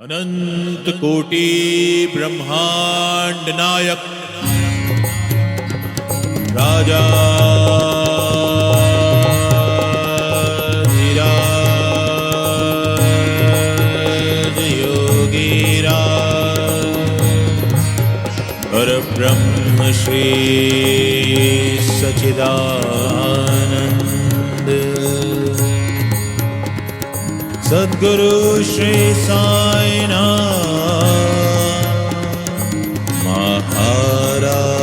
अनंत कोटि ब्रह्मांड नायक राजा धीराज योगीराज परब्रह्म श्री सच्चिदानंद सद्गुरु श्री साईनाथ महाराज।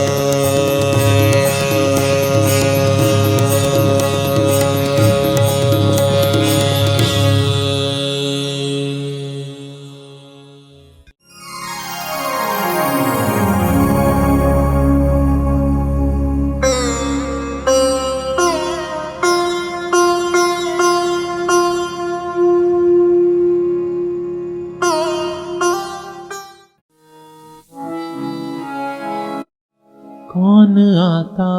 कौन आता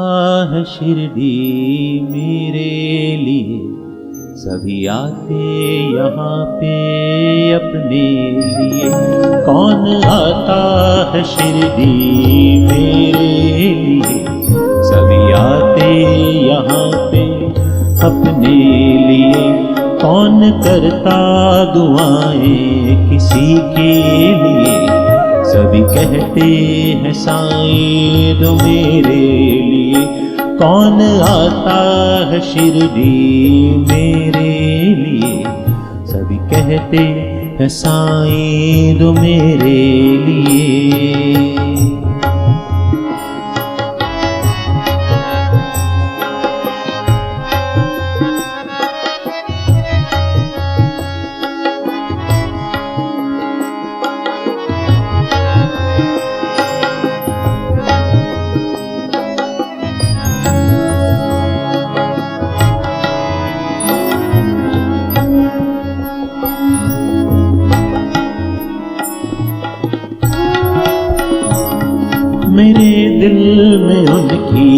है शिरडी मेरे लिए, सभी आते यहाँ पे अपने लिए। कौन आता है शिरडी मेरे लिए, सभी आते यहाँ पे अपने लिए। कौन करता दुआएं किसी के लिए, सभी कहते हैं साईं दो मेरे लिए। कौन आता है शिरडी मेरे लिए, सभी कहते हैं साईं दो मेरे लिए। मेरे दिल में उनकी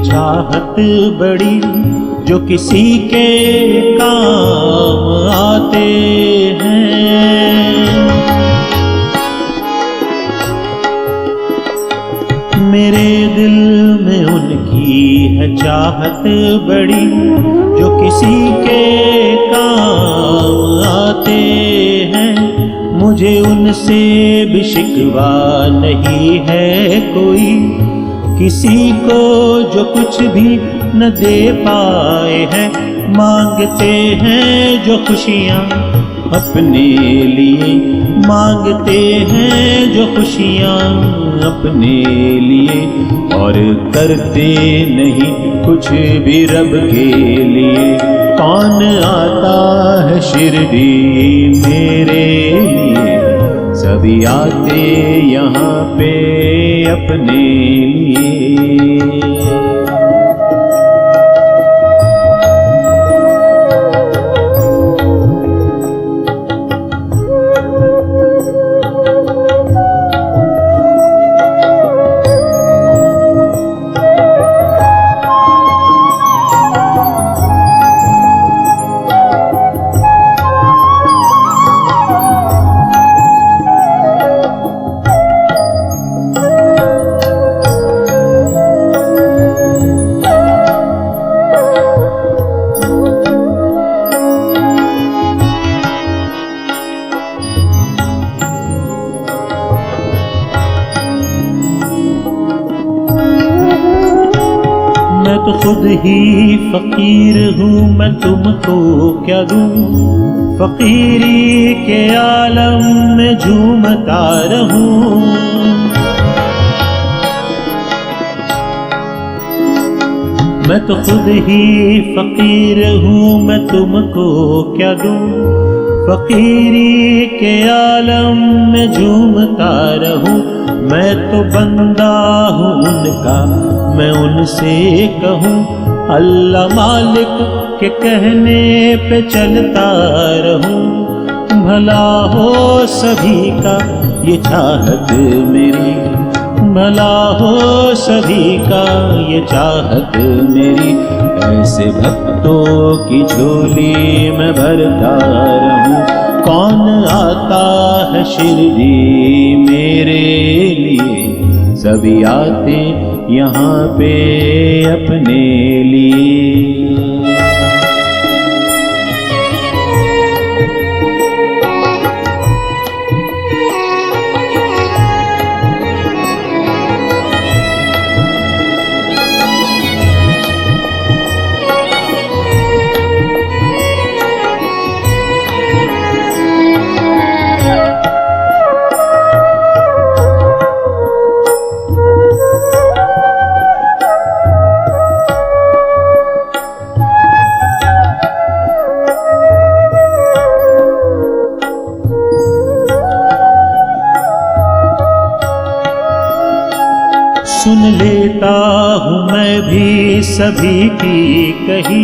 चाहत बड़ी, जो किसी के काम आते हैं। मेरे दिल में उनकी है चाहत बड़ी, जो किसी के काम आते हैं। मुझे उनसे भी शिकवा नहीं है कोई, किसी को जो कुछ भी न दे पाए हैं। मांगते हैं जो खुशियाँ अपने लिए, मांगते हैं जो खुशियाँ अपने लिए, और करते नहीं कुछ भी रब के लिए। कौन आता है शिरडी मेरे लिए, सभी आते यहाँ पे अपने लिए। मैं तो खुद ही फकीर हूँ, मैं तुमको क्या दूँ। फकीरी के आलम में झूमता रहूँ। मैं तो खुद ही फकीर हूँ, मैं तुमको क्या दूँ। फकीरी के आलम में झूमता रहूँ। मैं तो बंदा हूँ उनका, मैं उनसे कहूँ। अल्लाह मालिक के कहने पे चलता रहूँ। भला हो सभी का ये चाहत मेरी, भला हो सभी का ये चाहत मेरी। ऐसे भक्तों की झोली में भरता रहूं। कौन आता है शिरडी मेरे लिए, सभी आते यहाँ पे अपने लिए। सुन लेता हूँ मैं भी सभी की कही,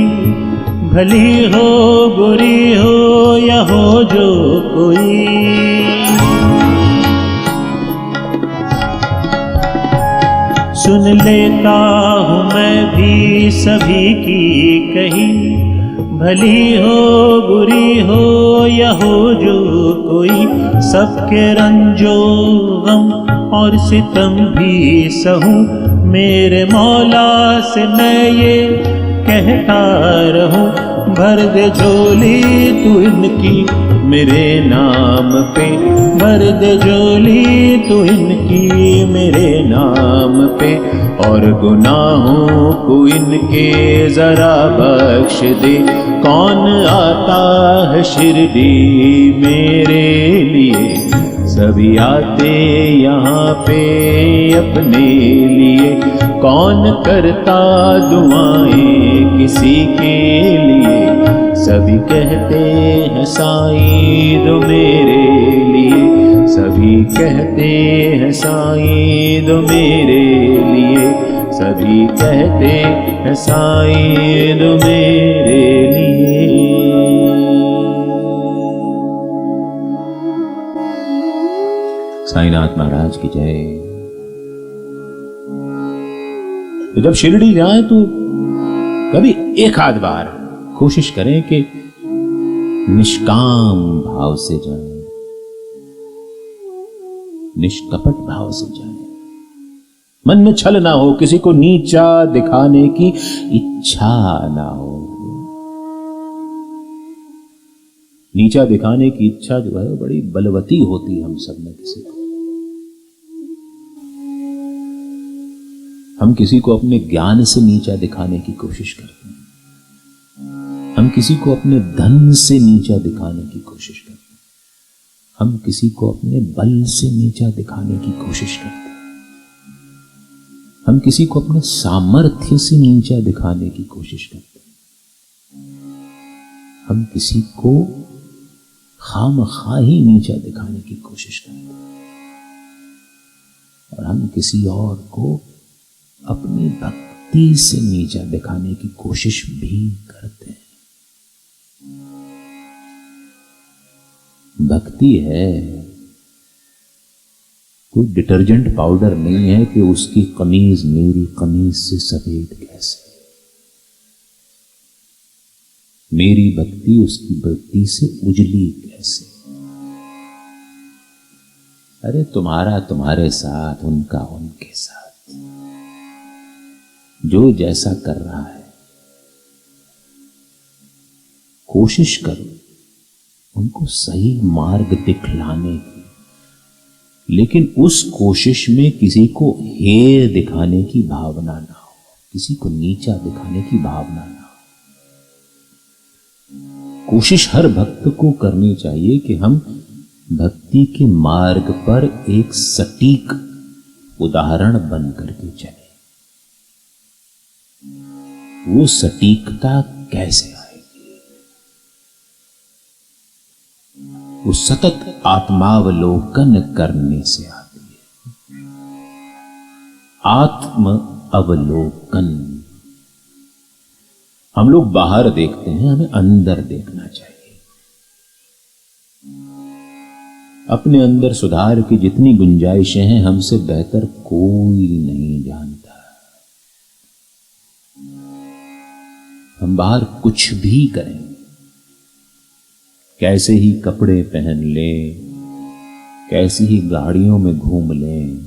भली हो बुरी हो या हो जो कोई। सुन लेता हूँ मैं भी सभी की कही, भली हो बुरी हो या हो जो कोई। सबके रंजो गम और सितम भी सहूं, मेरे मौला से मैं ये कहता रहूं। भर दे झोली तू इनकी मेरे नाम पे, भर दे झोली तू इनकी मेरे नाम पे। और गुनाहों को इनके जरा बख्श दे, कौन आता है शिरडी मेरे लिए, सभी आते यहाँ पे अपने लिए। कौन करता दुआएं किसी के लिए, सभी कहते हैं साईं दो मेरे लिए, सभी कहते हैं साईं दो मेरे लिए, सभी कहते हैं साईं दो मेरे लिए। साईनाथ महाराज की जय। तो जब शिरडी जाए तो कभी एक आध बार कोशिश करें कि निष्काम भाव से जाए, निष्कपट भाव से जाए। मन में छल ना हो, किसी को नीचा दिखाने की इच्छा ना हो। नीचा दिखाने की इच्छा जो है बड़ी बलवती होती है हम सब में किसी को। हम किसी को अपने ज्ञान से नीचा दिखाने की कोशिश करते हैं, हम किसी को अपने धन से नीचा दिखाने की कोशिश करते हैं, हम किसी को अपने बल से नीचा दिखाने की कोशिश करते हैं, हम किसी को अपने सामर्थ्य से नीचा दिखाने की कोशिश करते हैं, हम किसी को खामखा ही नीचा दिखाने की कोशिश करते हैं, और हम किसी और को अपनी भक्ति से नीचा दिखाने की कोशिश भी करते हैं। भक्ति है कोई डिटर्जेंट पाउडर नहीं है कि उसकी कमीज मेरी कमीज से सफेद कैसे। मेरी भक्ति उसकी भक्ति से उजली कैसे। अरे तुम्हारा तुम्हारे साथ, उनका उनके साथ, जो जैसा कर रहा है कोशिश करो उनको सही मार्ग दिखलाने की, लेकिन उस कोशिश में किसी को हेय दिखाने की भावना ना हो, किसी को नीचा दिखाने की भावना ना हो। कोशिश हर भक्त को करनी चाहिए कि हम भक्ति के मार्ग पर एक सटीक उदाहरण बन करके चले। वो सटीकता कैसे आएगी? वो सतत आत्मावलोकन करने से आती है। आत्म अवलोकन। हम लोग बाहर देखते हैं, हमें अंदर देखना चाहिए। अपने अंदर सुधार की जितनी गुंजाइशें हैं हमसे बेहतर कोई नहीं जानता। हम बाहर कुछ भी करें, कैसे ही कपड़े पहन लें, कैसी ही गाड़ियों में घूम लें,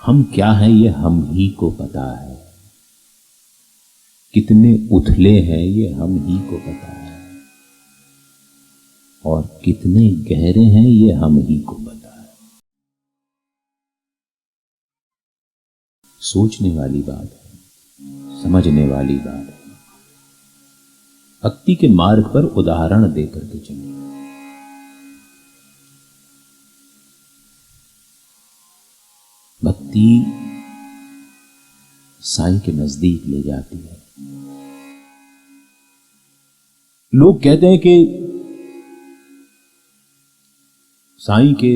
हम क्या हैं ये हम ही को पता है। कितने उथले हैं ये हम ही को पता है, और कितने गहरे हैं ये हम ही को पता है। सोचने वाली बात है, समझने वाली बात है। भक्ति के मार्ग पर उदाहरण देकर के चलिए। भक्ति साईं के नजदीक ले जाती है। लोग कहते हैं कि साईं के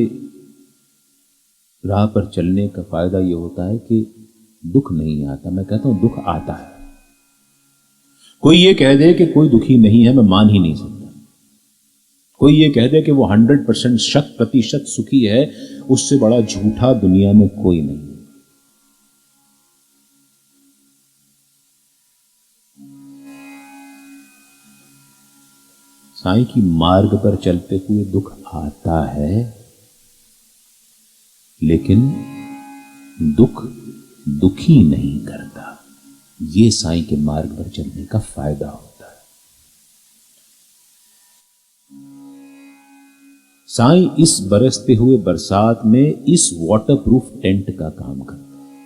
राह पर चलने का फायदा यह होता है कि दुख नहीं आता। मैं कहता हूं दुख आता है। कोई ये कह दे कि कोई दुखी नहीं है, मैं मान ही नहीं सकता। कोई ये कह दे कि वो 100% शत-प्रतिशत सुखी है, उससे बड़ा झूठा दुनिया में कोई नहीं। साईं की मार्ग पर चलते हुए दुख आता है, लेकिन दुख दुखी नहीं करता। ये साईं के मार्ग पर चलने का फायदा होता है। साईं इस बरसते हुए बरसात में इस वाटरप्रूफ टेंट का काम करता है।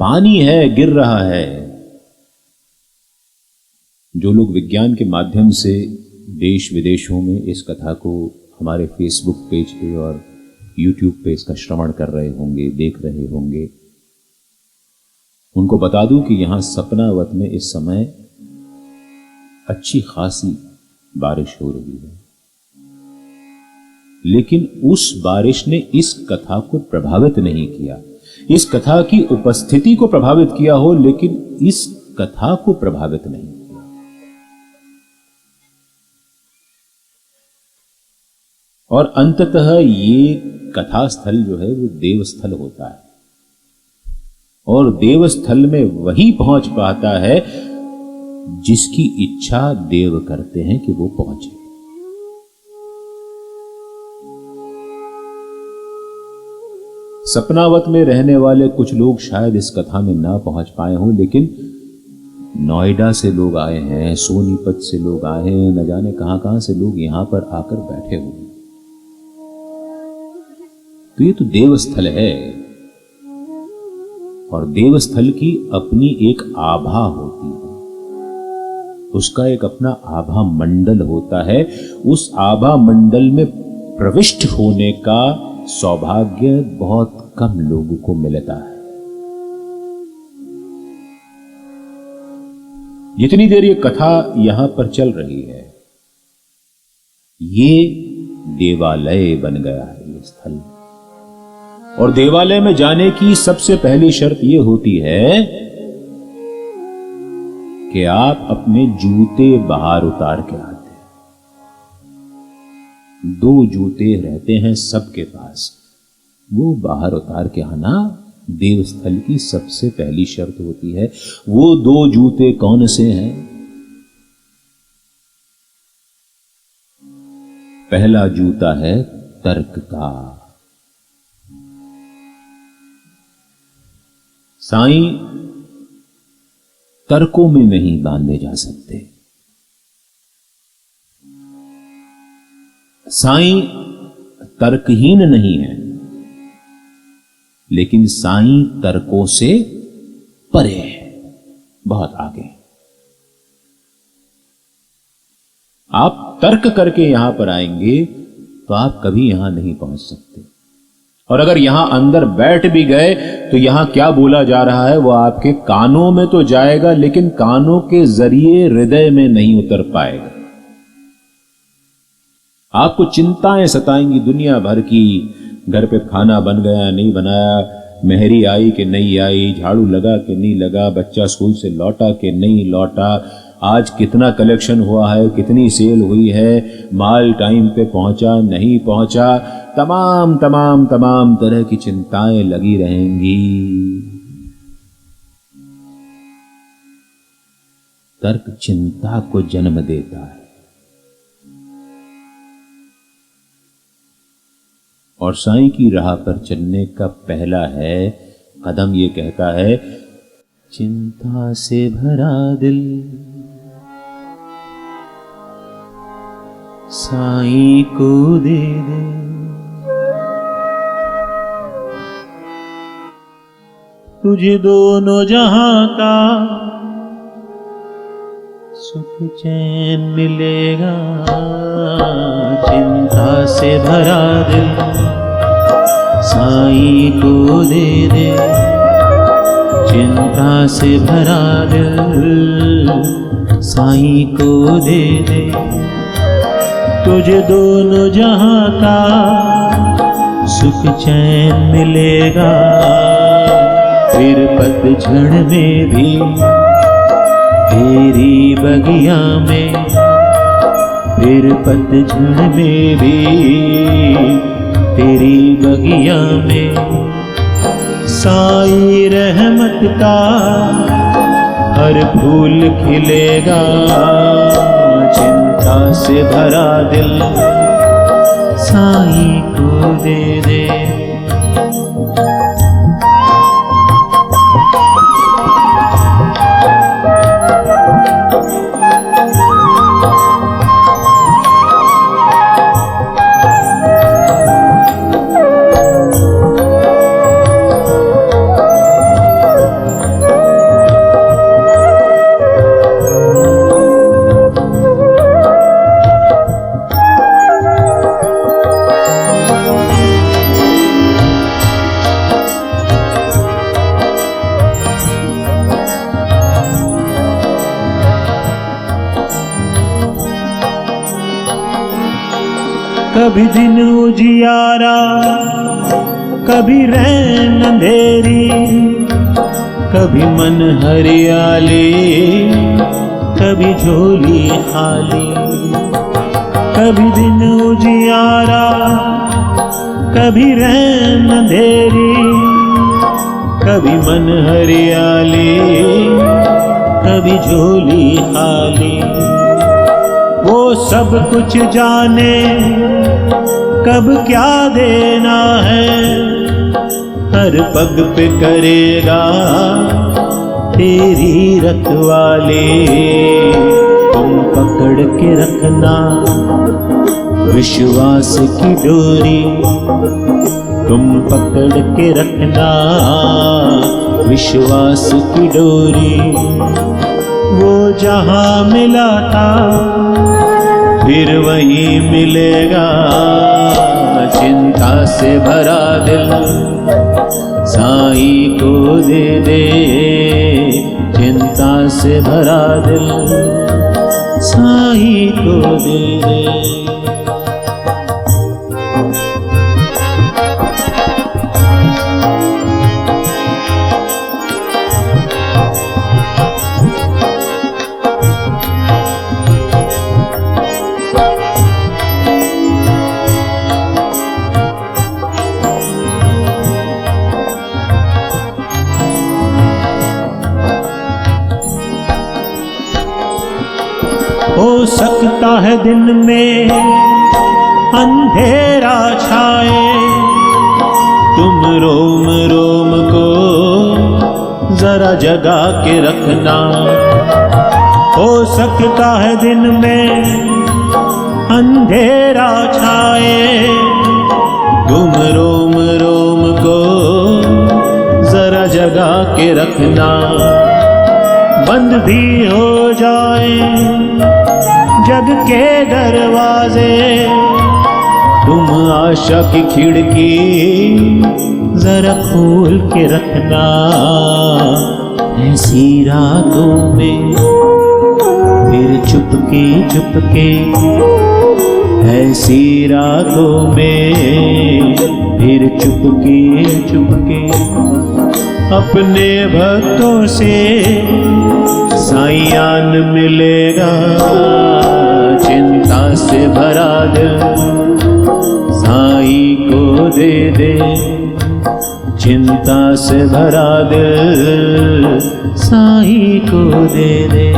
पानी है, गिर रहा है। जो लोग विज्ञान के माध्यम से देश विदेशों में इस कथा को हमारे फेसबुक पेज पे और यूट्यूब पे इसका श्रवण कर रहे होंगे, देख रहे होंगे, उनको बता दूं कि यहां सपनावत में इस समय अच्छी खासी बारिश हो रही है। लेकिन उस बारिश ने इस कथा को प्रभावित नहीं किया। इस कथा की उपस्थिति को प्रभावित किया हो, लेकिन इस कथा को प्रभावित नहीं किया। और अंततः ये कथा स्थल जो है वो देवस्थल होता है, और देवस्थल में वही पहुंच पाता है जिसकी इच्छा देव करते हैं कि वो पहुंचे। सपनावत में रहने वाले कुछ लोग शायद इस कथा में ना पहुंच पाए हों, लेकिन नोएडा से लोग आए हैं, सोनीपत से लोग आए हैं, न जाने कहां कहां से लोग यहां पर आकर बैठे हुए। तो ये तो देवस्थल है, और देवस्थल की अपनी एक आभा होती है, उसका एक अपना आभा मंडल होता है। उस आभा मंडल में प्रविष्ट होने का सौभाग्य बहुत कम लोगों को मिलता है। जितनी देर ये कथा यहां पर चल रही है, ये देवालय बन गया है ये स्थल। और देवालय में जाने की सबसे पहली शर्त यह होती है कि आप अपने जूते बाहर उतार के आते हैं। 2 जूते रहते हैं सबके पास, वो बाहर उतार के आना देवस्थल की सबसे पहली शर्त होती है। वो 2 जूते कौन से हैं? पहला जूता है तर्क का। साईं तर्कों में नहीं बांधे जा सकते। साईं तर्कहीन नहीं है, लेकिन साईं तर्कों से परे है, बहुत आगे। आप तर्क करके यहां पर आएंगे तो आप कभी यहां नहीं पहुंच सकते। और अगर यहां अंदर बैठ भी गए तो यहां क्या बोला जा रहा है वो आपके कानों में तो जाएगा, लेकिन कानों के जरिए हृदय में नहीं उतर पाएगा। आपको चिंताएं सताएंगी दुनिया भर की। घर पे खाना बन गया नहीं बनाया, मेहरी आई कि नहीं आई, झाड़ू लगा कि नहीं लगा, बच्चा स्कूल से लौटा कि नहीं लौटा, आज कितना कलेक्शन हुआ है, कितनी सेल हुई है, माल टाइम पे पहुंचा नहीं पहुंचा, तमाम तमाम तमाम तरह की चिंताएं लगी रहेंगी। तर्क चिंता को जन्म देता है। और साईं की राह पर चलने का पहला है कदम ये कहता है, चिंता से भरा दिल साईं को दे दे, तुझे दोनों जहां का सुख चैन मिलेगा। चिंता से भरा दिल साईं को दे दे, चिंता से भरा दिल साईं को दे दे, तुझे दोनों जहां का सुख चैन मिलेगा। फिर पतझड़ में भी तेरी बगिया में, फिर पतझड़ में भी तेरी बगिया में साईं रहमत का हर फूल खिलेगा। चिंता से भरा दिल साईं को दे दे। कभी दिन उजियारा, कभी रैन अंधेरी, कभी मन हरियाली, कभी झोली खाली। कभी दिन उजियारा, कभी रैन अंधेरी, कभी मन हरियाली, कभी झोली खाली। वो सब कुछ जाने कब क्या देना है, हर पग पे करेगा तेरी रखवाली। तुम पकड़ के रखना विश्वास की डोरी, तुम पकड़ के रखना विश्वास की डोरी। वो जहां मिला था फिर वहीं मिलेगा। चिंता से भरा दिल साईं को दे दे, चिंता से भरा दिल साईं को दे दे। हो सकता है दिन में अंधेरा छाए, तुम रोम रोम को जरा जगा के रखना। हो सकता है दिन में अंधेरा छाए, तुम रोम रोम को जरा जगा के रखना। बंद भी हो जाए जग के दरवाजे, तुम आशा की खिड़की जरा खोल के रखना। ऐसी रातों में फिर चुपके चुपके, ऐसी रातों में फिर चुपके चुपके अपने भक्तों से साईयान मिलेगा। चिंता से भरा दिल साईं को दे दे, चिंता से भरा दिल साईं को दे दे।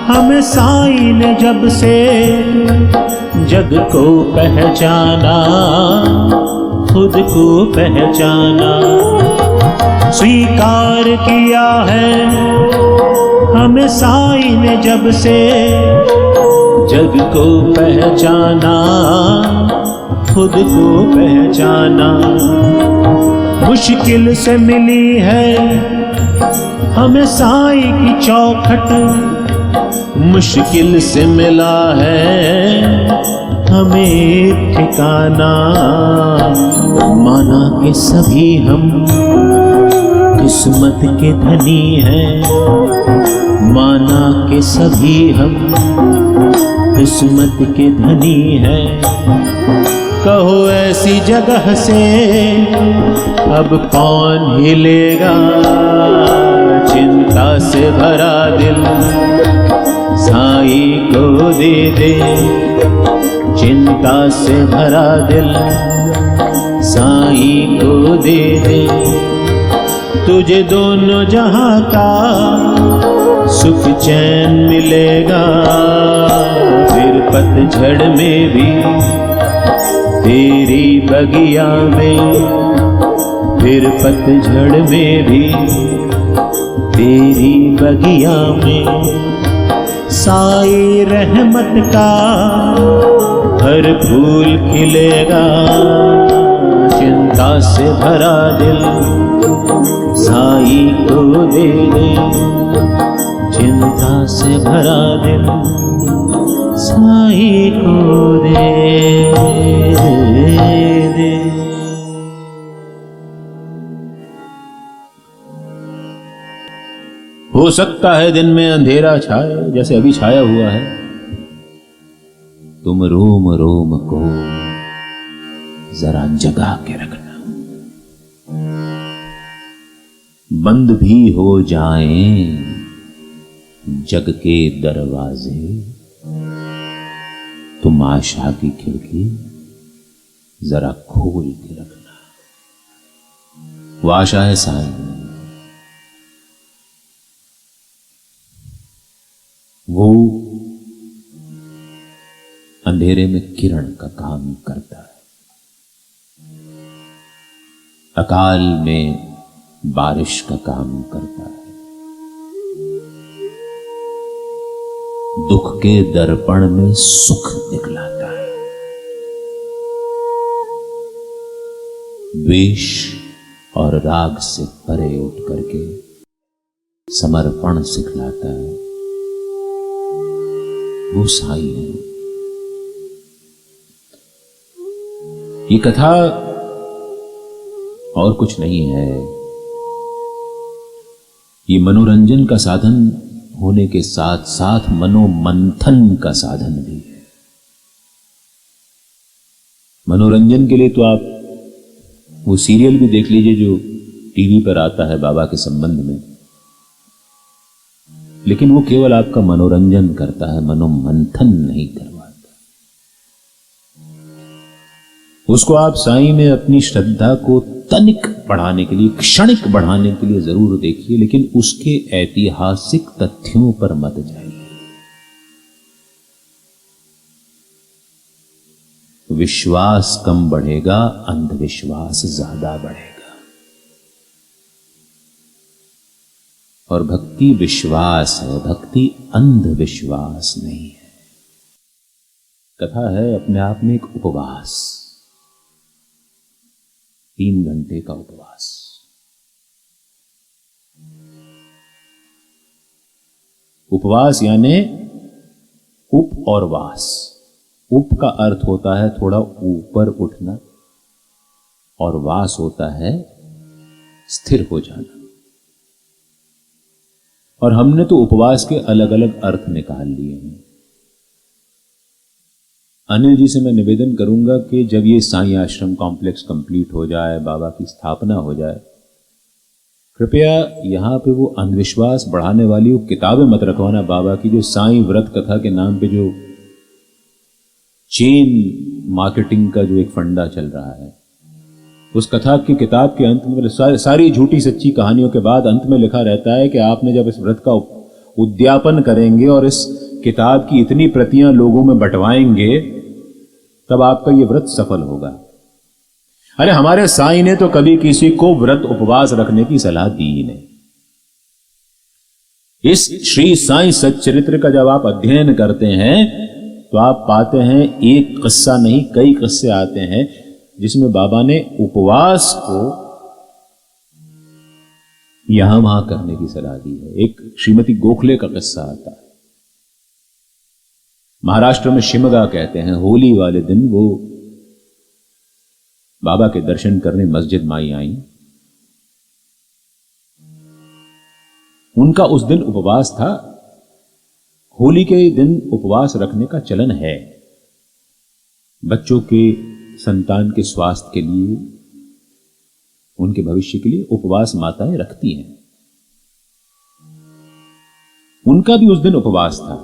हमें साईं ने जब से जग को पहचाना, खुद को पहचाना, स्वीकार किया है हमें साईं ने जब से जग को पहचाना, खुद को पहचाना। मुश्किल से मिली है हमें साईं की चौखट, मुश्किल से मिला है हमें ठिकाना। माना कि सभी हम किस्मत के धनी हैं, माना कि सभी हम किस्मत के धनी हैं। कहो ऐसी जगह से अब कौन हिलेगा, चिंता से भरा दिल साईं को दे दे, चिंता से भरा दिल साईं को दे दे। तुझे दोनों जहां का सुख चैन मिलेगा, फिर पतझड़ में भी तेरी बगिया में, फिर पतझड़ में भी तेरी बगिया में। साईं रहमत का हर फूल खिलेगा, चिंता से भरा दिल साईं को दे दे, चिंता से भरा दिल साईं को दे दे। हो सकता है दिन में अंधेरा छाए जैसे अभी छाया हुआ है, तुम रोम रोम को जरा जगा के रखना। बंद भी हो जाएं जग के दरवाजे, तुम आशा की खिड़की जरा खोल के रखना। वो आशा है साईं, वो अंधेरे में किरण का काम करता है, अकाल में बारिश का काम करता है, दुख के दर्पण में सुख दिखलाता है, द्वेष और राग से परे उठ करके समर्पण सिखलाता है। वो साईं है। ये कथा और कुछ नहीं है, ये मनोरंजन का साधन होने के साथ साथ मनोमंथन का साधन भी है। मनोरंजन के लिए तो आप वो सीरियल भी देख लीजिए जो टीवी पर आता है बाबा के संबंध में, लेकिन वो केवल आपका मनोरंजन करता है, मनोमंथन नहीं करवाता। उसको आप साईं में अपनी श्रद्धा को तनिक बढ़ाने के लिए, क्षणिक बढ़ाने के लिए जरूर देखिए, लेकिन उसके ऐतिहासिक तथ्यों पर मत जाइए। विश्वास कम बढ़ेगा, अंधविश्वास ज्यादा बढ़ेगा। और भक्ति विश्वास है, भक्ति अंधविश्वास नहीं है। कथा है अपने आप में एक उपवास, 3 घंटे का उपवास। उपवास यानी उप और वास। उप का अर्थ होता है थोड़ा ऊपर उठना, और वास होता है स्थिर हो जाना। और हमने तो उपवास के अलग अलग अर्थ निकाल लिए हैं। अनिल जी से मैं निवेदन करूंगा कि जब ये साईं आश्रम कॉम्प्लेक्स कंप्लीट हो जाए, बाबा की स्थापना हो जाए, कृपया यहां पे वो अंधविश्वास बढ़ाने वाली वो किताबें मत रखवाना बाबा की, जो साईं व्रत कथा के नाम पे जो चेन मार्केटिंग का जो एक फंडा चल रहा है। उस कथा की किताब के अंत में सारी झूठी सच्ची कहानियों के बाद अंत में लिखा रहता है कि आपने जब इस व्रत का उद्यापन करेंगे और इस किताब की इतनी प्रतियां लोगों में बंटवाएंगे, तब आपका यह व्रत सफल होगा। अरे हमारे साईं ने तो कभी किसी को व्रत उपवास रखने की सलाह दी ही नहीं। इस श्री साईं सच्चरित्र का जब आप अध्ययन करते हैं तो आप पाते हैं एक किस्सा नहीं कई किस्से आते हैं जिसमें बाबा ने उपवास को यहां वहां करने की सलाह दी है। एक श्रीमती गोखले का किस्सा आता है। महाराष्ट्र में शिमगा कहते हैं, होली वाले दिन वो बाबा के दर्शन करने मस्जिद माई आई। उनका उस दिन उपवास था। होली के दिन उपवास रखने का चलन है। बच्चों के संतान के स्वास्थ्य के लिए, उनके भविष्य के लिए उपवास माताएं रखती हैं। उनका भी उस दिन उपवास था।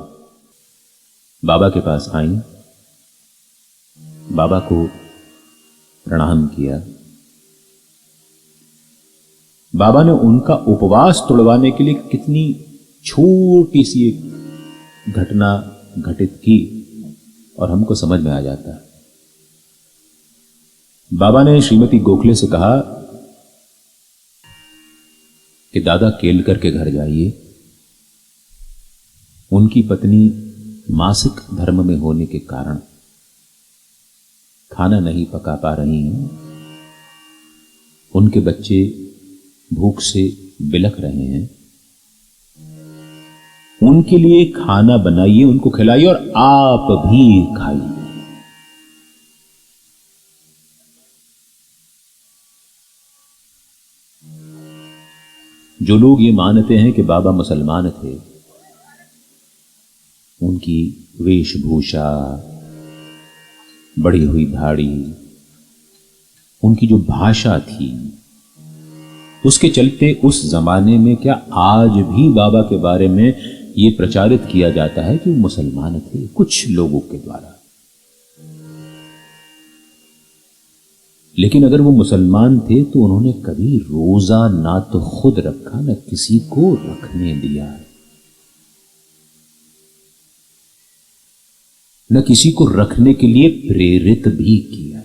बाबा के पास आई, बाबा को प्रणाम किया। बाबा ने उनका उपवास तोड़वाने के लिए कितनी छोटी सी एक घटना घटित की और हमको समझ में आ जाता है। बाबा ने श्रीमती गोखले से कहा कि दादा केलकर के घर जाइए, उनकी पत्नी मासिक धर्म में होने के कारण खाना नहीं पका पा रही हैं, उनके बच्चे भूख से बिलख रहे हैं, उनके लिए खाना बनाइए, उनको खिलाइए और आप भी खाइए। जो लोग ये मानते हैं कि बाबा मुसलमान थे, उनकी वेशभूषा, बढ़ी हुई दाढ़ी, उनकी जो भाषा थी, उसके चलते उस जमाने में क्या आज भी बाबा के बारे में यह प्रचारित किया जाता है कि वो मुसलमान थे कुछ लोगों के द्वारा। लेकिन अगर वो मुसलमान थे तो उन्होंने कभी रोजा ना तो खुद रखा न किसी को रखने दिया, न किसी को रखने के लिए प्रेरित भी किया।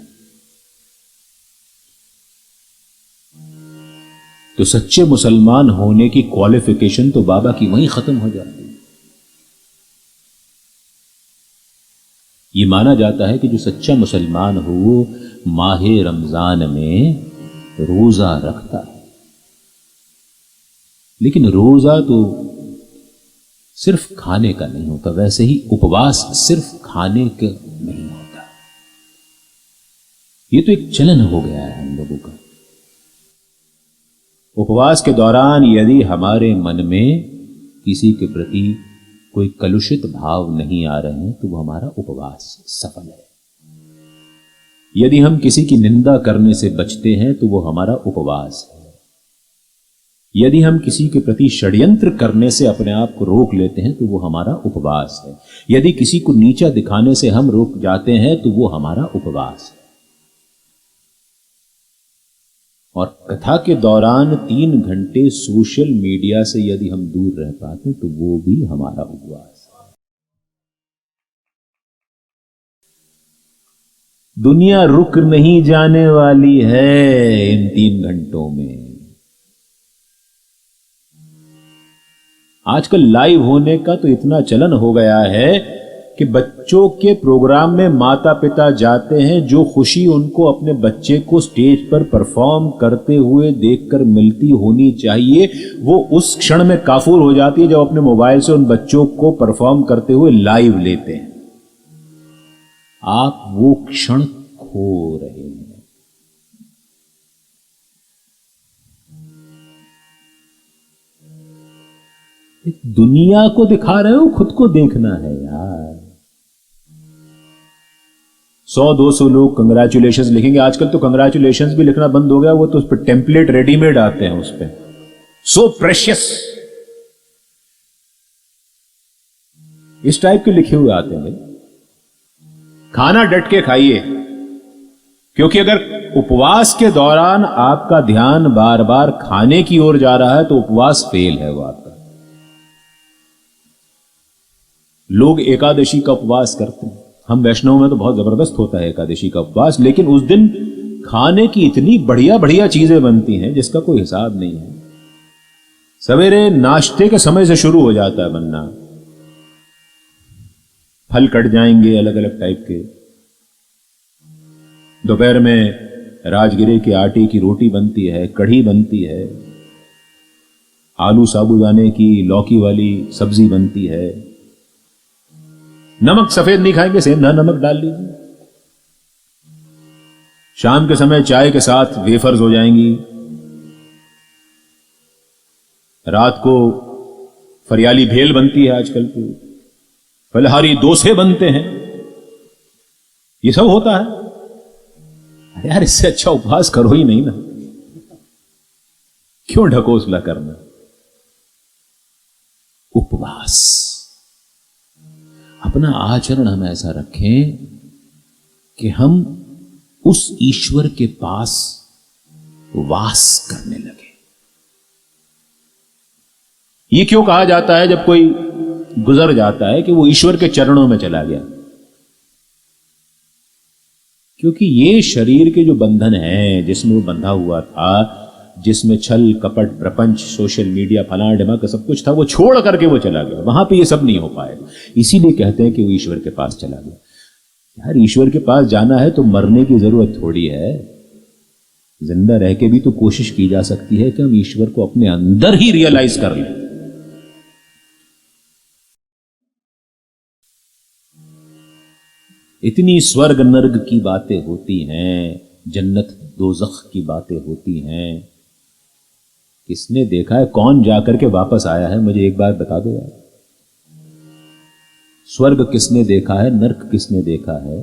तो सच्चे मुसलमान होने की क्वालिफिकेशन तो बाबा की वहीं खत्म हो जाती है। ये माना जाता है कि जो सच्चा मुसलमान हो वो माहे रमजान में रोजा रखता है। लेकिन रोजा तो सिर्फ खाने का नहीं होता, वैसे ही उपवास सिर्फ खाने का नहीं होता। ये तो एक चलन हो गया है हम लोगों का। उपवास के दौरान यदि हमारे मन में किसी के प्रति कोई कलुषित भाव नहीं आ रहे हैं तो वो हमारा उपवास सफल है। यदि हम किसी की निंदा करने से बचते हैं तो वो हमारा उपवास है। यदि हम किसी के प्रति षड्यंत्र करने से अपने आप को रोक लेते हैं तो वो हमारा उपवास है। यदि किसी को नीचा दिखाने से हम रोक जाते हैं तो वो हमारा उपवास है। और कथा के दौरान 3 घंटे सोशल मीडिया से यदि हम दूर रह पाते तो वो भी हमारा उपवास है। दुनिया रुक नहीं जाने वाली है इन 3 घंटों में। आजकल लाइव होने का तो इतना चलन हो गया है कि बच्चों के प्रोग्राम में माता पिता जाते हैं। जो खुशी उनको अपने बच्चे को स्टेज पर परफॉर्म करते हुए देखकर मिलती होनी चाहिए वो उस क्षण में काफूर हो जाती है जब अपने मोबाइल से उन बच्चों को परफॉर्म करते हुए लाइव लेते हैं। आप वो क्षण खो रहे हैं। दुनिया को दिखा रहे हो, खुद को देखना है यार। 100-200 लोग कंग्रेचुलेशंस लिखेंगे। आजकल तो कंग्रेचुलेशंस भी लिखना बंद हो गया, वो तो उस पर टेम्पलेट रेडीमेड आते हैं, उस पर सो प्रेशियस इस टाइप के लिखे हुए आते हैं। खाना डट के खाइए, क्योंकि अगर उपवास के दौरान आपका ध्यान बार बार खाने की ओर जा रहा है तो उपवास फेल है वो आपका। लोग एकादशी का उपवास करते हैं, हम वैष्णव में तो बहुत जबरदस्त होता है एकादशी का उपवास, लेकिन उस दिन खाने की इतनी बढ़िया बढ़िया चीजें बनती हैं जिसका कोई हिसाब नहीं है। सवेरे नाश्ते के समय से शुरू हो जाता है बनना, फल कट जाएंगे अलग अलग टाइप के। दोपहर में राजगिरे के आटे की रोटी बनती है, कढ़ी बनती है, आलू साबूदाने की लौकी वाली सब्जी बनती है। नमक सफेद नहीं खाएंगे, सेंधा नमक डाल लीजिए। शाम के समय चाय के साथ वेफर्स हो जाएंगी। रात को फरियाली भेल बनती है, आजकल तो फलहारी डोसे बनते हैं, ये सब होता है। अरे यार, इससे अच्छा उपवास करो ही नहीं ना, क्यों ढकोसला करना। उपवास, अपना आचरण हम ऐसा रखें कि हम उस ईश्वर के पास वास करने लगे। ये क्यों कहा जाता है जब कोई गुजर जाता है कि वो ईश्वर के चरणों में चला गया? क्योंकि ये शरीर के जो बंधन हैं जिसमें वो बंधा हुआ था, जिसमें छल कपट प्रपंच सोशल मीडिया फलाना ढिमाका सब कुछ था, वो छोड़ करके वो चला गया। वहां पे ये सब नहीं हो पाएगा। इसीलिए कहते हैं कि वो ईश्वर के पास चला गया। यार, ईश्वर के पास जाना है तो मरने की जरूरत थोड़ी है। जिंदा रह के भी तो कोशिश की जा सकती है कि हम ईश्वर को अपने अंदर ही रियलाइज कर लें। इतनी स्वर्ग नर्क की बातें होती हैं, जन्नत दोज़ख की बातें होती हैं, किसने देखा है? कौन जाकर के वापस आया है? मुझे एक बार बता दो यार। स्वर्ग किसने देखा है? नर्क किसने देखा है?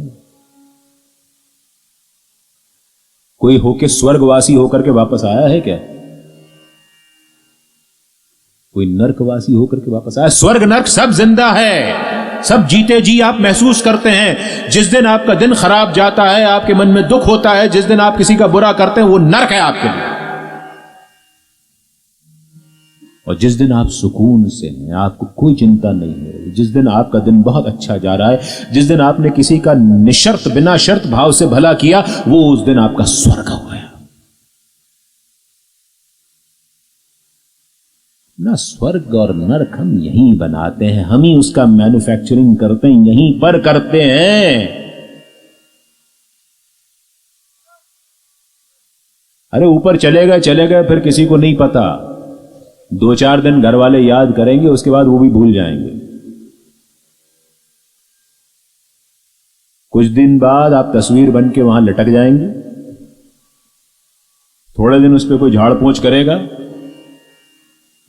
कोई होके स्वर्गवासी होकर के वापस आया है क्या? कोई नर्कवासी होकर के वापस आया? स्वर्ग नर्क सब जिंदा है, सब जीते जी आप महसूस करते हैं। जिस दिन आपका दिन खराब जाता है, आपके मन में दुख होता है, जिस दिन आप किसी का बुरा करते हैं, वो नर्क है आपके लिए। और जिस दिन आप सुकून से हैं, आपको कोई चिंता नहीं है, जिस दिन आपका दिन बहुत अच्छा जा रहा है, जिस दिन आपने किसी का निशर्त बिना शर्त भाव से भला किया, वो उस दिन आपका स्वर्ग हो गया ना। स्वर्ग और नरक हम यहीं बनाते हैं, हम ही उसका मैन्युफैक्चरिंग करते हैं, यहीं पर करते हैं। अरे ऊपर चले गए फिर किसी को नहीं पता। 2-4 दिन घर वाले याद करेंगे, उसके बाद वो भी भूल जाएंगे। कुछ दिन बाद आप तस्वीर बन के वहां लटक जाएंगे। थोड़े दिन उस पर कोई झाड़ पोंछ करेगा,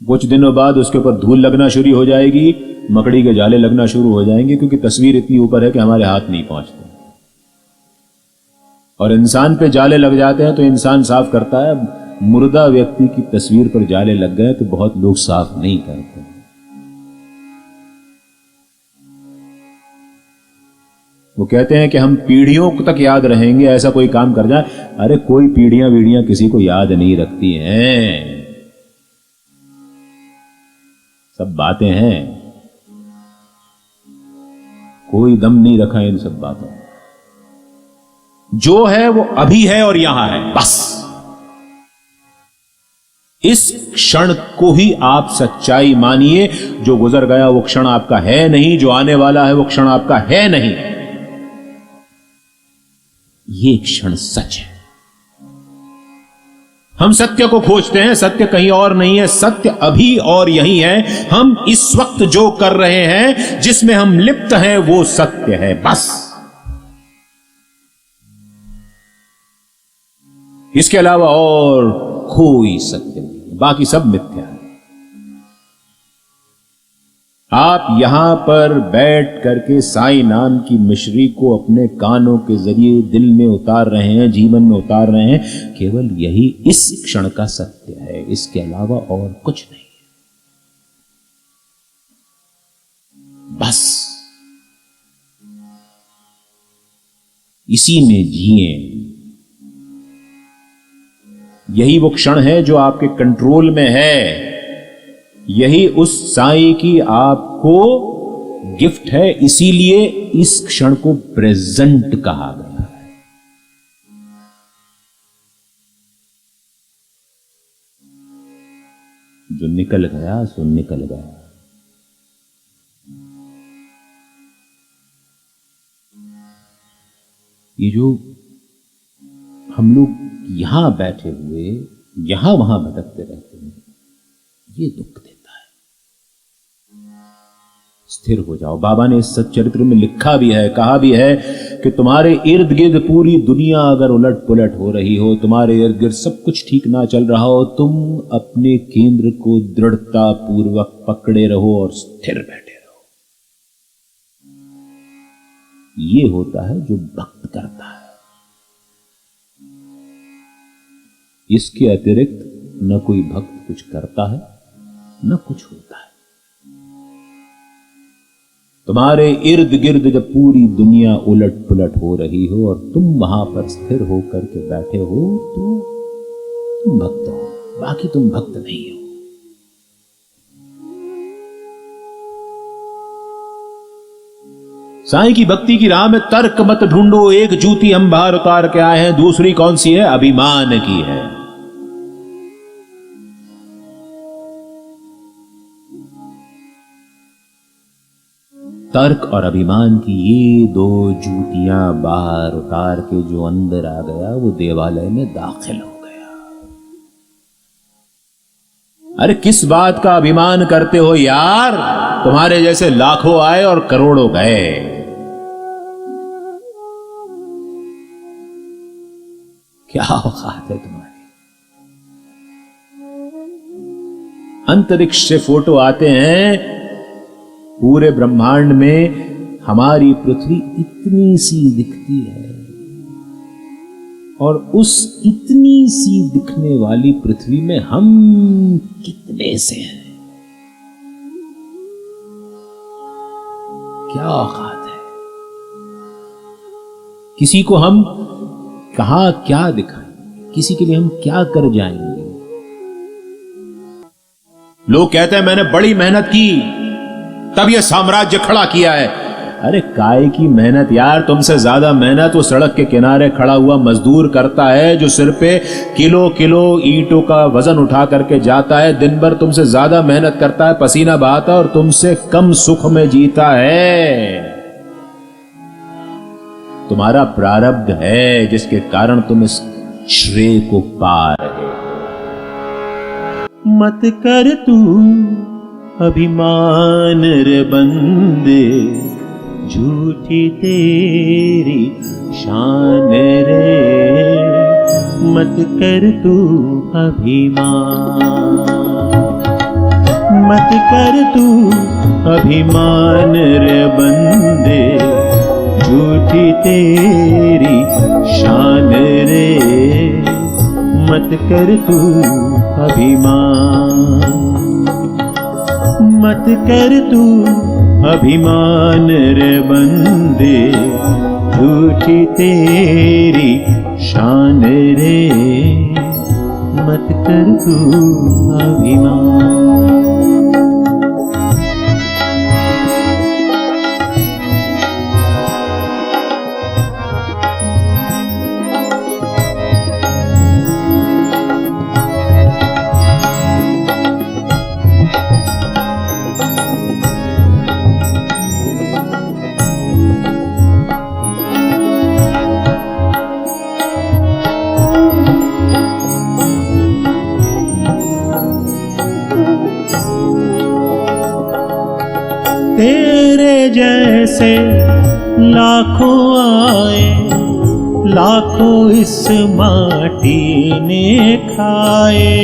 कुछ दिनों बाद उसके ऊपर धूल लगना शुरू हो जाएगी, मकड़ी के जाले लगना शुरू हो जाएंगे, क्योंकि तस्वीर इतनी ऊपर है कि हमारे हाथ नहीं पहुंचते। और इंसान पे जाले लग जाते हैं तो इंसान साफ करता है। मुर्दा व्यक्ति की तस्वीर पर जाले लग गए तो बहुत लोग साफ नहीं करते। वो कहते हैं कि हम पीढ़ियों तक याद रहेंगे, ऐसा कोई काम कर जाए। अरे कोई पीढ़ियां वीढ़ियां किसी को याद नहीं रखती हैं, सब बातें हैं। कोई दम नहीं रखा इन सब बातों। जो है वो अभी है और यहां है, बस। इस क्षण को ही आप सच्चाई मानिए। जो गुजर गया वो क्षण आपका है नहीं, जो आने वाला है वो क्षण आपका है नहीं। ये क्षण सच है। हम सत्य को खोजते हैं, सत्य कहीं और नहीं है, सत्य अभी और यही है। हम इस वक्त जो कर रहे हैं, जिसमें हम लिप्त हैं, वो सत्य है, बस। इसके अलावा और कोई सत्य नहीं, बाकी सब मिथ्या है। आप यहां पर बैठ करके साईं नाम की मिश्री को अपने कानों के जरिए दिल में उतार रहे हैं, जीवन में उतार रहे हैं। केवल यही इस क्षण का सत्य है, इसके अलावा और कुछ नहीं है, बस। इसी में जिए। यही वो क्षण है जो आपके कंट्रोल में है। यही उस साईं की आपको गिफ्ट है, इसीलिए इस क्षण को प्रेजेंट कहा गया है। जो निकल गया सो निकल गया। ये जो हम लोग यहां बैठे हुए यहां वहां भटकते रहते हैं, ये दुख देता है। स्थिर हो जाओ। बाबा ने इस सच्चरित्र में लिखा भी है, कहा भी है कि तुम्हारे इर्द गिर्द पूरी दुनिया अगर उलट पुलट हो रही हो, तुम्हारे इर्द गिर्द सब कुछ ठीक ना चल रहा हो, तुम अपने केंद्र को दृढ़ता पूर्वक पकड़े रहो और स्थिर बैठे रहो। ये होता है जो भक्त करता है। इसके अतिरिक्त न कोई भक्त कुछ करता है न कुछ होता है। तुम्हारे इर्द गिर्द जब पूरी दुनिया उलट पुलट हो रही हो और तुम वहां पर स्थिर होकर के बैठे हो, तो तुम भक्त हो, बाकी तुम भक्त नहीं हो। साईं की भक्ति की राह में तर्क मत ढूंढो। एक जूती हम बाहर उतार के आए हैं, दूसरी कौन सी है? अभिमान की है। तर्क और अभिमान की ये दो जूतियां बाहर उतार के जो अंदर आ गया, वो देवालय में दाखिल हो गया। अरे किस बात का अभिमान करते हो यार? तुम्हारे जैसे लाखों आए और करोड़ों गए। क्या औकात है तुम्हारी? अंतरिक्ष से फोटो आते हैं, पूरे ब्रह्मांड में हमारी पृथ्वी इतनी सी दिखती है, और उस इतनी सी दिखने वाली पृथ्वी में हम कितने से हैं? क्या औकात है? किसी को हम कहां क्या दिखाएंगे? किसी के लिए हम क्या कर जाएंगे? लोग कहते हैं मैंने बड़ी मेहनत की तब ये साम्राज्य खड़ा किया है। अरे काय की मेहनत यार? तुमसे ज्यादा मेहनत वो सड़क के किनारे खड़ा हुआ मजदूर करता है, जो सिर पे किलो किलो ईंटों का वजन उठा करके जाता है, दिन भर तुमसे ज्यादा मेहनत करता है, पसीना बहाता है और तुमसे कम सुख में जीता है। तुम्हारा प्रारब्ध है जिसके कारण तुम इस श्रेय को पा रहे हो। मत कर तू अभिमान रे बंदे, झूठी तेरी शान रे। मत कर तू अभिमान, मत कर तू अभिमान रे बंदे, झूठी तेरी शान रे। मत कर तू अभिमान, मत कर तू अभिमान रे बंदे, झूठी तेरी शान रे। मत कर तू अभिमान। तेरे जैसे लाखों आए, लाखों इस माटी ने खाए।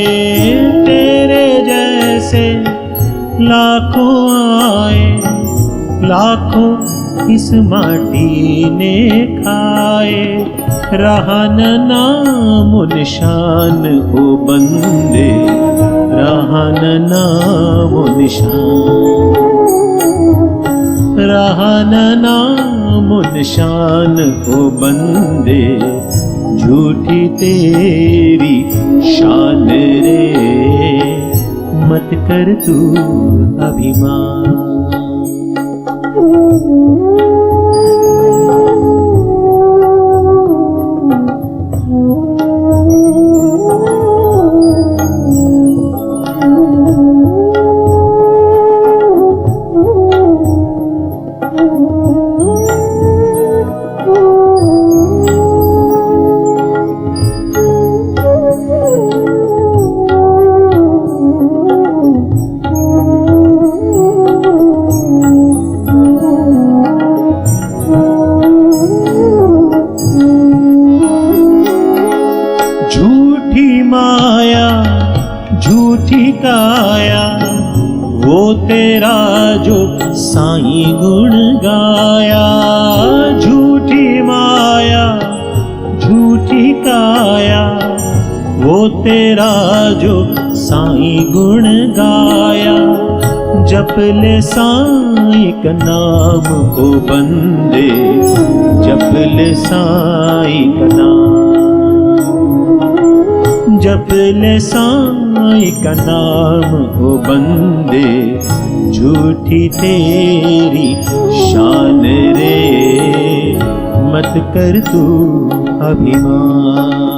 तेरे जैसे लाखों आए, लाखों इस माटी ने खाए। रहा न नाम निशान ओ बंदे, रहा न नाम निशान, रहा न नाम निशान ओ बंदे, झूठी तेरी शान रे। मत कर तू अभिमान। झूठी काया वो तेरा जो साईं गुण गाया। झूठी माया झूठी काया वो तेरा जो साईं गुण गाया। जप ले साईं का नाम ओ बंदे, जप ले साईं का नाम, जप ले साईं का नाम ओ बंदे। झूठी तेरी शान रे, मत कर तू अभिमान।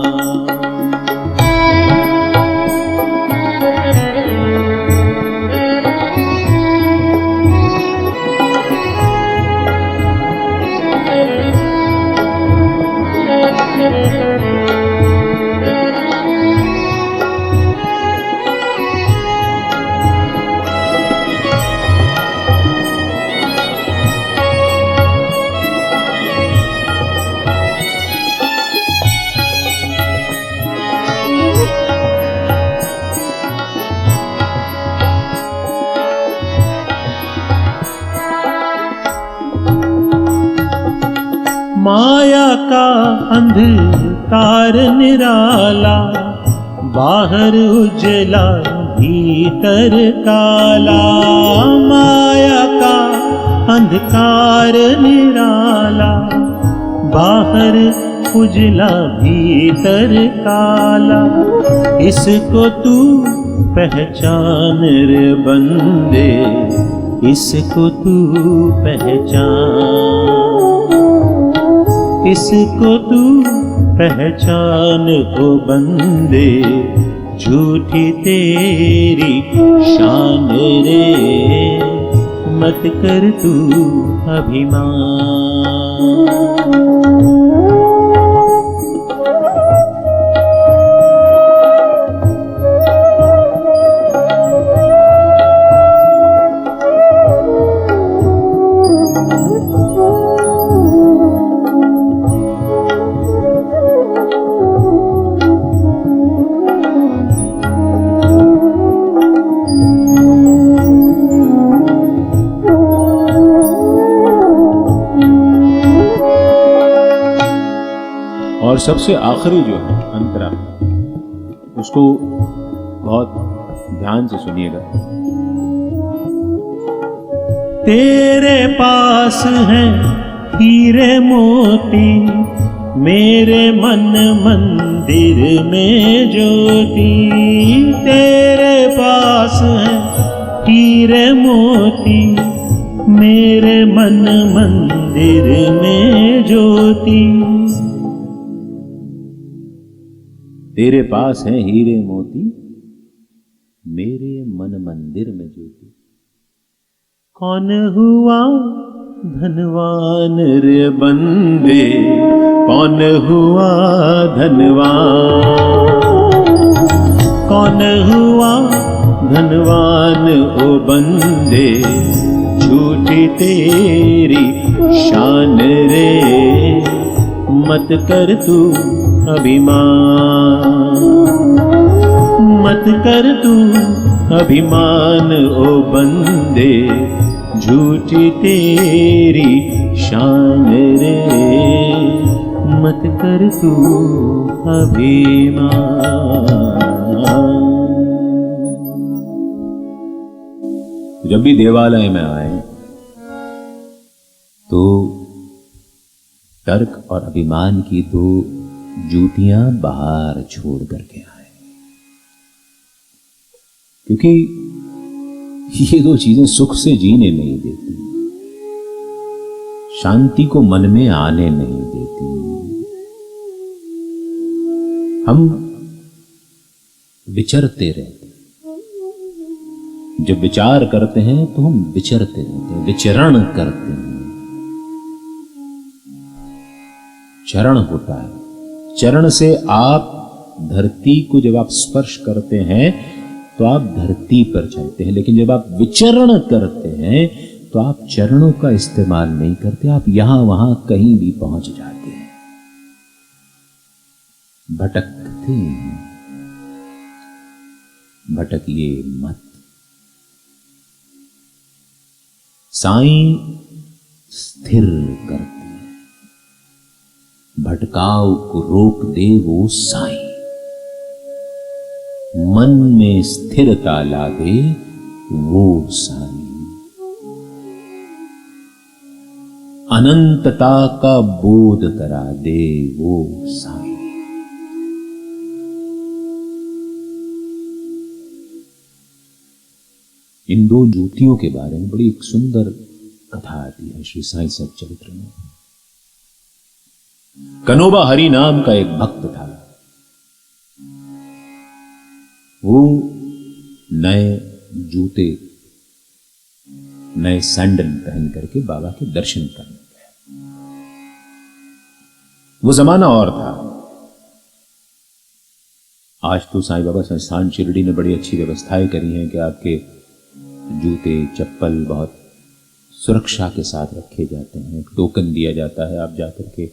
माया का अंधकार निराला, बाहर उजला भीतर काला। माया का अंधकार निराला, बाहर उजला भीतर काला। इसको तू पहचान रे बंदे, इसको तू पहचान, इसको तू पहचान ओ बंदे। झूठी तेरी शान रे, मत कर तू अभिमान। और सबसे आखिरी जो है अंतरा, उसको बहुत ध्यान से सुनिएगा। तेरे पास है हीरे मोती, मेरे मन मंदिर में ज्योति। तेरे पास है हीरे मोती, मेरे मन मंदिर में ज्योति। तेरे पास है हीरे मोती, मेरे मन मंदिर में ज्योति। कौन हुआ धनवान रे बंदे, कौन हुआ धनवान, कौन हुआ धनवान ओ बंदे। झूठी तेरी शान रे, मत कर तू अभिमान, मत कर तू अभिमान ओ बंदे। झूठी तेरी शान रे, मत कर तू अभिमान। जब भी देवालय में आए तो तर्क और अभिमान की दो जूतियां बाहर छोड़ करके आए, क्योंकि ये दो चीजें सुख से जीने नहीं देती। शांति को मन में आने नहीं देती। हम विचरते रहते हैं। जब विचार करते हैं तो हम विचरते रहते हैं, विचरण करते हैं। चरण होता है, चरण से आप धरती को जब आप स्पर्श करते हैं तो आप धरती पर चलते हैं, लेकिन जब आप विचरण करते हैं तो आप चरणों का इस्तेमाल नहीं करते, आप यहां वहां कहीं भी पहुंच जाते हैं, भटकते हैं। भटकिए मत। साईं स्थिर करते हैं, भटकाव को रोक दे वो साईं, मन में स्थिरता ला दे वो साईं, अनंतता का बोध करा दे वो साईं। इन दो ज्योतियों के बारे में बड़ी एक सुंदर कथा आती है श्री साईं सच्चरित्र में। कनोबा हरि नाम का एक भक्त था। वो नए जूते, नए सैंडल पहन करके बाबा के दर्शन करने गया। वो जमाना और था। आज तो साईं बाबा संस्थान शिरडी ने बड़ी अच्छी व्यवस्थाएं करी हैं कि आपके जूते चप्पल बहुत सुरक्षा के साथ रखे जाते हैं, टोकन दिया जाता है, आप जाकर के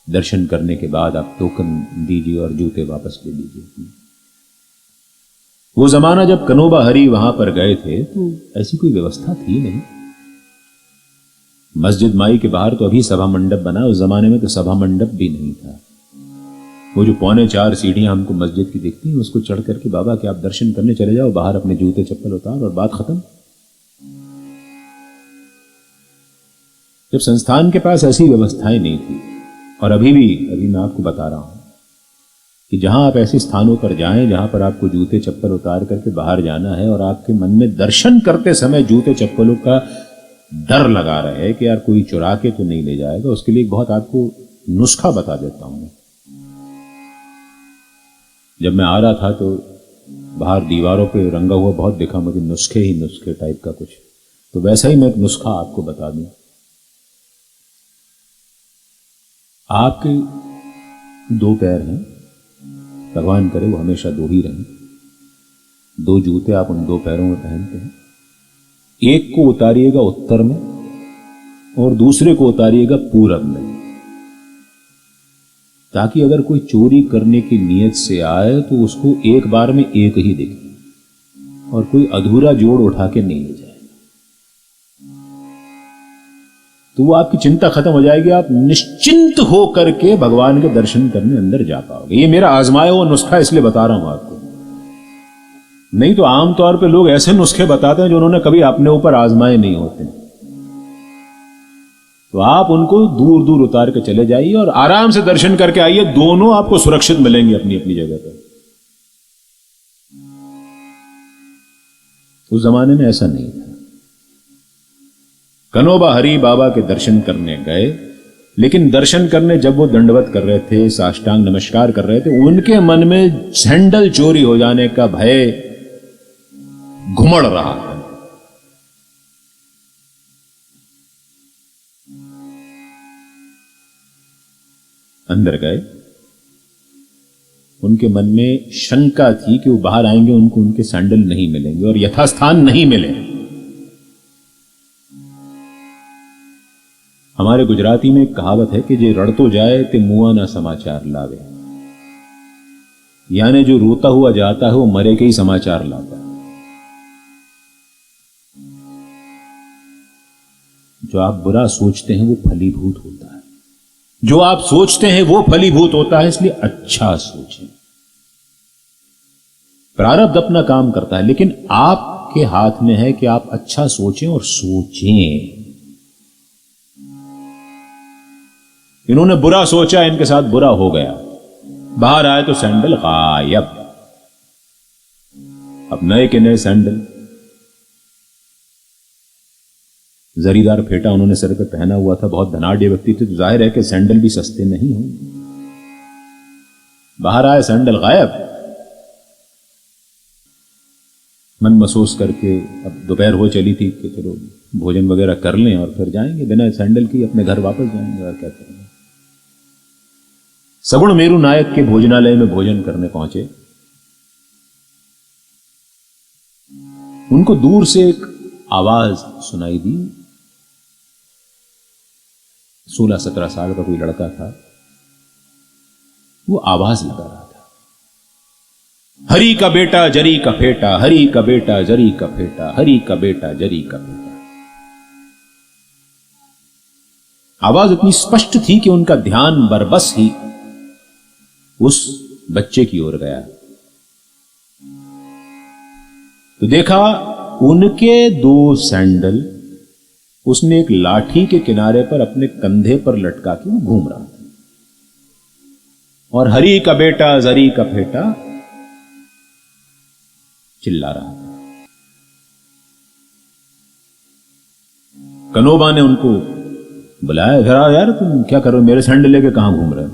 दर्शन करने के बाद आप टोकन दीजिए और जूते वापस ले लीजिए। वो जमाना जब कनोबा हरि वहां पर गए थे तो ऐसी कोई व्यवस्था थी नहीं। मस्जिद माई के बाहर तो अभी सभा मंडप बना, उस जमाने में तो सभा मंडप भी नहीं था। वो जो 4.25 सीढ़ियां हमको मस्जिद की दिखती हैं, उसको चढ़ करके बाबा के आप दर्शन करने चले जाओ, बाहर अपने जूते चप्पल उतार और बात खत्म। जब संस्थान के पास ऐसी व्यवस्थाएं नहीं थी, और अभी मैं आपको बता रहा हूं कि जहां आप ऐसे स्थानों पर जाएं जहां पर आपको जूते चप्पल उतार करके बाहर जाना है और आपके मन में दर्शन करते समय जूते चप्पलों का डर लगा रहे कि यार कोई चुरा के तो नहीं ले जाएगा, उसके लिए बहुत आपको नुस्खा बता देता हूं। जब मैं आ रहा था तो बाहर दीवारों पे रंगा हुआ बहुत दिखा मुझे, नुस्खे टाइप का कुछ, तो वैसा ही मैं एक नुस्खा आपको बता दूं। आपके 2 पैर हैं, भगवान करे वो हमेशा 2 ही रहें। 2 जूते आप उन 2 पैरों में पहनते हैं। एक को उतारिएगा उत्तर में और दूसरे को उतारिएगा पूरब में, ताकि अगर कोई चोरी करने की नीयत से आए तो उसको एक बार में एक ही दिखे और कोई अधूरा जोड़ उठा के नहीं ले जाए, तो वो आपकी चिंता खत्म हो जाएगी। आप निश्चिंत हो करके भगवान के दर्शन करने अंदर जा पाओगे। ये मेरा आजमाया हुआ नुस्खा इसलिए बता रहा हूं आपको, नहीं तो आमतौर पे लोग ऐसे नुस्खे बताते हैं जो उन्होंने कभी अपने ऊपर आजमाए नहीं होते। तो आप उनको दूर दूर उतार के चले जाइए और आराम से दर्शन करके आइए, दोनों आपको सुरक्षित मिलेंगे अपनी अपनी जगह पर। उस जमाने में ऐसा नहीं था। कनोबा हरि बाबा के दर्शन करने गए, लेकिन दर्शन करने जब वो दंडवत कर रहे थे, साष्टांग नमस्कार कर रहे थे, उनके मन में सैंडल चोरी हो जाने का भय घुमड़ रहा था। अंदर गए, उनके मन में शंका थी कि वो बाहर आएंगे उनको उनके सैंडल नहीं मिलेंगे और यथास्थान नहीं मिले। हमारे गुजराती में एक कहावत है कि जे रड़तो जाए ते मुआ ना समाचार लावे, यानी जो रोता हुआ जाता है वो मरे के ही समाचार लाता है। जो आप बुरा सोचते हैं वो फलीभूत होता है, जो आप सोचते हैं वो फलीभूत होता है, इसलिए अच्छा सोचें। प्रारब्ध अपना काम करता है, लेकिन आपके हाथ में है कि आप अच्छा सोचें और सोचें। इन्होंने बुरा सोचा, इनके साथ बुरा हो गया। बाहर आए तो सैंडल गायब। अब नए के नए सैंडल, जरीदार फेटा उन्होंने सिर पे पहना हुआ था, बहुत धनाढ़ व्यक्ति थे, तो जाहिर है कि सैंडल भी सस्ते नहीं होंगे। बाहर आए, सैंडल गायब। मन महसूस करके अब दोपहर हो चली थी कि चलो भोजन वगैरह कर लें और फिर जाएंगे, बिना सैंडल की अपने घर वापस जाएंगे और क्या करेंगे। सगुण मेरू नायक के भोजनालय में भोजन करने पहुंचे। उनको दूर से एक आवाज सुनाई दी। 16-17 साल का कोई लड़का था, वो आवाज लगा रहा था, हरी का बेटा जरी का फेटा, हरी का बेटा जरी का फेटा, हरी का बेटा जरी का फेटा। आवाज इतनी स्पष्ट थी कि उनका ध्यान बरबस ही उस बच्चे की ओर गया। तो देखा उनके 2 सैंडल उसने एक लाठी के किनारे पर अपने कंधे पर लटका के वो घूम रहा था, और हरी का बेटा जरी का फेटा चिल्ला रहा था। कनोबा ने उनको बुलाया, घर आओ यार, तुम क्या कर रहे हो, मेरे सैंडल लेके कहां घूम रहे हो?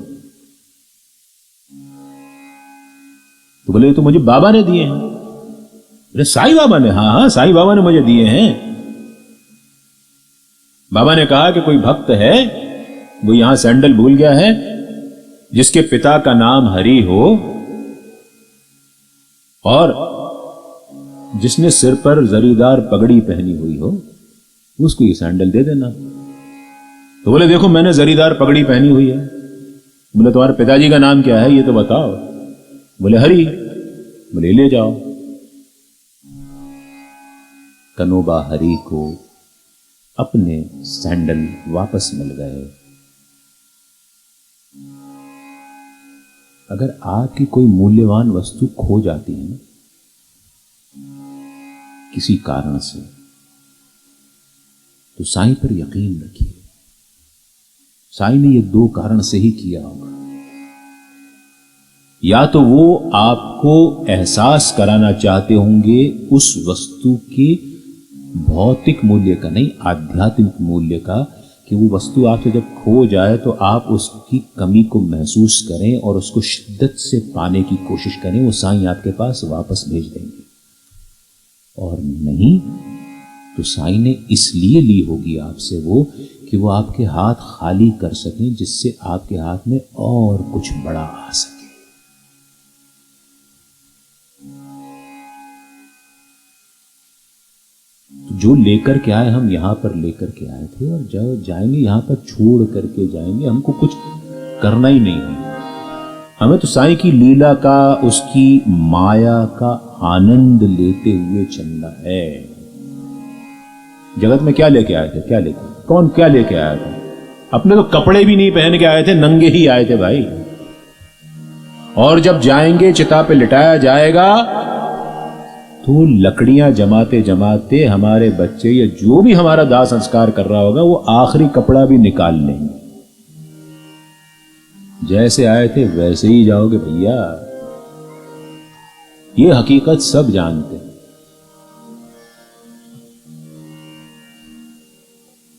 तो बोले तो मुझे बाबा ने दिए हैं। अरे साईं बाबा ने? हाँ हाँ, साईं बाबा ने मुझे दिए हैं। बाबा ने कहा कि कोई भक्त है, वो यहां सैंडल भूल गया है, जिसके पिता का नाम हरि हो और जिसने सिर पर जरीदार पगड़ी पहनी हुई हो, उसको ये सैंडल दे देना। तो बोले देखो मैंने जरीदार पगड़ी पहनी हुई है। बोले तुम्हारे पिताजी का नाम क्या है ये तो बताओ। बोले हरि। बोले ले जाओ। कनोबा हरि को अपने सैंडल वापस मिल गए। अगर आपकी कोई मूल्यवान वस्तु खो जाती है किसी कारण से, तो साईं पर यकीन रखिए, साईं ने ये 2 कारण से ही किया होगा। या तो वो आपको एहसास कराना चाहते होंगे उस वस्तु के भौतिक मूल्य का, नहीं आध्यात्मिक मूल्य का, कि वो वस्तु आपसे जब खो जाए तो आप उसकी कमी को महसूस करें और उसको शिद्दत से पाने की कोशिश करें। वो साईं आपके पास वापस भेज देंगे। और नहीं तो साईं ने इसलिए ली होगी आपसे वो, कि वो आपके हाथ खाली कर सकें, जिससे आपके हाथ में और कुछ बड़ा आ सके। जो लेकर के आए हम यहां पर लेकर के आए थे, और जब जाएंगे यहां पर छोड़ करके जाएंगे। हमको कुछ करना ही नहीं है, हमें तो साईं की लीला का, उसकी माया का आनंद लेते हुए चलना है। जगत में क्या लेके आए थे? क्या लेके, कौन क्या लेके आया था? अपने तो कपड़े भी नहीं पहन के आए थे, नंगे ही आए थे भाई। और जब जाएंगे चिता पे लिटाया जाएगा तो लकड़ियां जमाते जमाते हमारे बच्चे या जो भी हमारा दाह संस्कार कर रहा होगा वो आखिरी कपड़ा भी निकाल लेंगे। जैसे आए थे वैसे ही जाओगे भैया। ये हकीकत सब जानते हैं।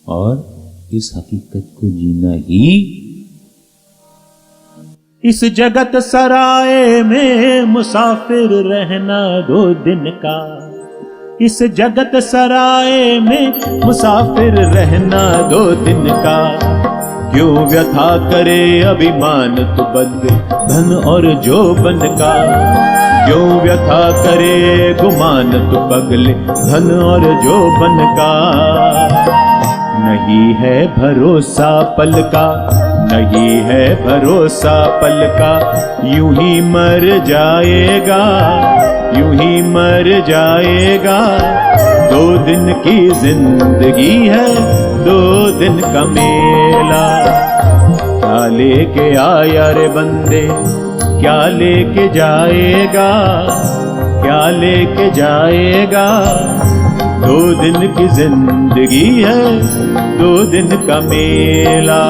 और इस हकीकत को जीना ही इस जगत सराय में मुसाफिर रहना 2 दिन का। इस जगत सराय में मुसाफिर रहना 2 दिन का। क्यों व्यथा करे अभिमान तो बदले धन और जोबन का। क्यों व्यथा करे गुमान तो पगले धन और जोबन का। नहीं है भरोसा पल का, नहीं है भरोसा पल का। यूं ही मर जाएगा, यूं ही मर जाएगा। 2 दिन की जिंदगी है, 2 दिन का मेला। क्या लेके आया रे बंदे, क्या लेके जाएगा, क्या लेके जाएगा। 2 दिन की जिंदगी है, 2 दिन का मेला।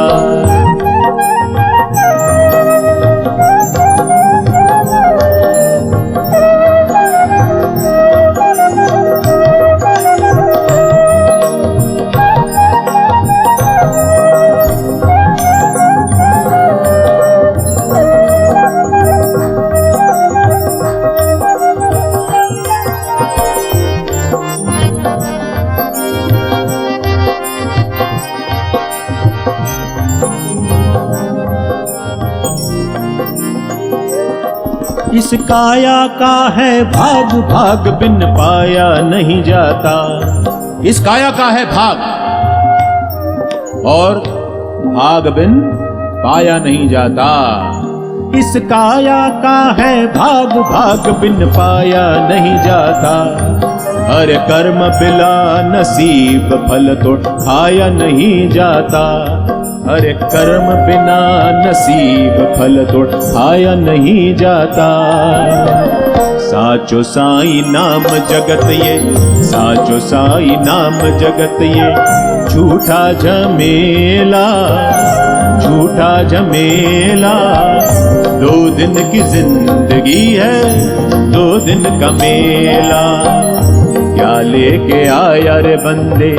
इस काया का है भाग, भाग बिन पाया नहीं जाता। इस काया का है भाग और भाग बिन पाया नहीं जाता। इस काया का है भाग, भाग बिन पाया नहीं जाता। अरे कर्म बिला नसीब फल तो खाया नहीं जाता। अरे कर्म बिना नसीब फल तो खाया नहीं जाता। साचो साई नाम जगत ये, साचो साई नाम जगत ये, झूठा झमेला, झूठा झमेला। 2 दिन की जिंदगी है, 2 दिन का मेला। क्या लेके आया रे बंदे,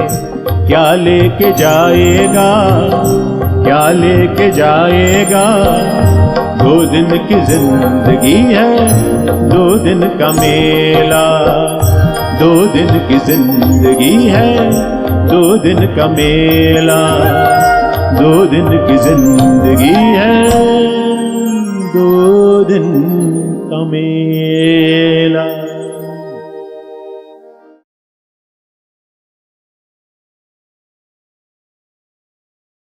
क्या लेके जाएगा, क्या लेके जाएगा। 2 दिन की जिंदगी है, 2 दिन का मेला। 2 दिन की जिंदगी है, 2 दिन का मेला। 2 दिन की जिंदगी है, 2 दिन का मेला।